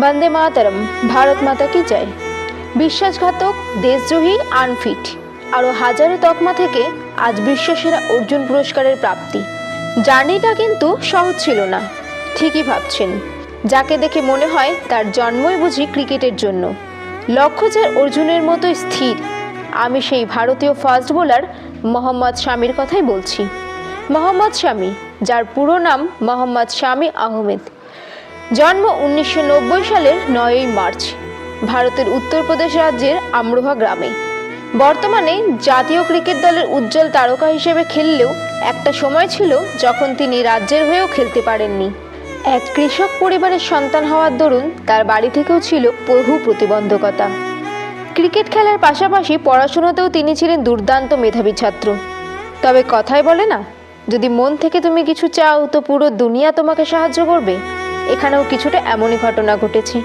বন্দে মাতরম, ভারত মাতা কি জয়। বিশ্বাসঘাতক, দেশদ্রোহী, আনফিট আরও হাজারো তকমা থেকে আজ বিশ্বসেরা অর্জুন পুরস্কারের প্রাপ্তি। জার্নিটা কিন্তু সহজ ছিল না, ঠিকই ভাবছেন। যাকে দেখে মনে হয় তার জন্মই বুঝি ক্রিকেটের জন্য, লক্ষ্য যার অর্জুনের মতোই স্থির। আমি সেই ভারতীয় ফাস্ট বোলার মোহাম্মদ শামির কথাই বলছি। মোহাম্মদ শামি, যার পুরো নাম মোহাম্মদ শামি আহমেদ। জন্ম 1990 সালের 9ই মার্চ ভারতের উত্তরপ্রদেশ রাজ্যের আমরোহা গ্রামে। বর্তমানে জাতীয় ক্রিকেট দলের উজ্জ্বল তারকা হিসেবে খেললেও একটা সময় ছিল যখন তিনি রাজ্যের হয়েও খেলতে পারেননি। এক কৃষক পরিবারের সন্তান হওয়ার দরুন তার বাড়ি থেকেও ছিল বহু প্রতিবন্ধকতা। ক্রিকেট খেলার পাশাপাশি পড়াশোনাতেও তিনি ছিলেন দুর্দান্ত মেধাবী ছাত্র। তবে কথায় বলে না, যদি মন থেকে তুমি কিছু চাও তো পুরো দুনিয়া তোমাকে সাহায্য করবে। এখানেও কিছুটা এমনই ঘটনা ঘটেছে।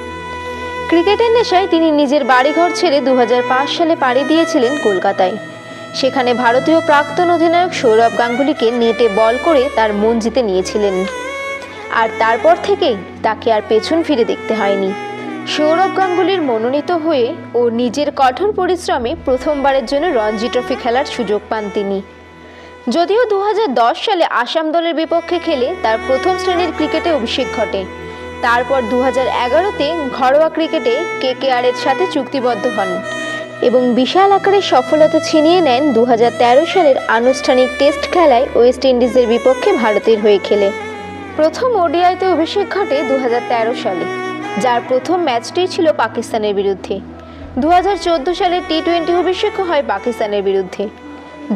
ক্রিকেটের নেশায় তিনি নিজের বাড়িঘর ছেড়ে 2005 সালে পাড়ি দিয়েছিলেন কলকাতায়। সেখানে ভারতীয় প্রাক্তন অধিনায়ক সৌরভ গাঙ্গুলিকে নেটে বল করে তার মন জিতে নিয়েছিলেন। আর তারপর থেকেই তাকে আর পেছন ফিরে দেখতে হয়নি। সৌরভ গাঙ্গুলির মনোনীত হয়ে ও নিজের কঠোর পরিশ্রমে প্রথমবারের জন্য রঞ্জি ট্রফি খেলার সুযোগ পান তিনি। যদিও 2010 সালে আসাম দলের বিপক্ষে খেলে তার প্রথম শ্রেণীর ক্রিকেটে অভিষেক ঘটে। তারপর 2011-তে ঘরোয়া ক্রিকেটে কেকেআর-এর সাথে চুক্তিবদ্ধ হন এবং বিশাল আকারের সফলতা ছিনিয়ে নেন 2013 সালের আনুষ্ঠানিক টেস্ট খেলায় ওয়েস্ট ইন্ডিজের বিপক্ষে ভারতের হয়ে খেলে। প্রথম ওডিআইতে অভিষেক ঘটে 2013 সালে, যার প্রথম ম্যাচটিই ছিল পাকিস্তানের বিরুদ্ধে। 2014 সালে টি-20 অভিষেকও হয় পাকিস্তানের বিরুদ্ধে।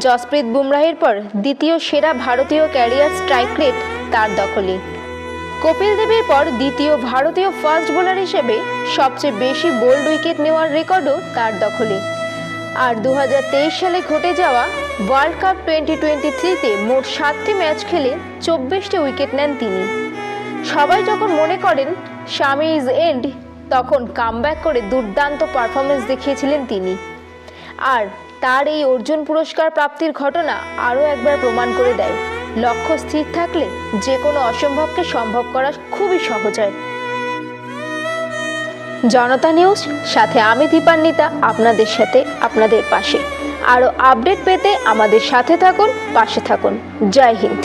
জসপ্রীত বুমরাহের পর দ্বিতীয় সেরা ভারতীয় ক্যারিয়ার স্ট্রাইক রেট তার দখলে। কপিল দেবের পর দ্বিতীয় ভারতীয় ফাস্ট বোলার হিসেবে সবচেয়ে বেশি বোল্ড উইকেট নেওয়ার রেকর্ডও তার দখলে। আর 2023 সালে ঘটে যাওয়া ওয়ার্ল্ড কাপ 2023-তে মোট 7টি ম্যাচ খেলে 24টি উইকেট নেন তিনি। সবাই যখন মনে করেন শামি ইজ এন্ড, তখন কামব্যাক করে দুর্দান্ত পারফরমেন্স দেখিয়েছিলেন তিনি। আর তার এই অর্জুন পুরস্কার প্রাপ্তির ঘটনা আরও একবার প্রমাণ করে দেয়, লক্ষ্য স্থির থাকলে যে কোনো অসম্ভবকে সম্ভব করা খুবই সহজ হয়। জনতা নিউজ, সাথে আমি দীপান্বিতা, আপনাদের সাথে, আপনাদের পাশে। আরও আপডেট পেতে আমাদের সাথে থাকুন, পাশে থাকুন। জয় হিন্দ।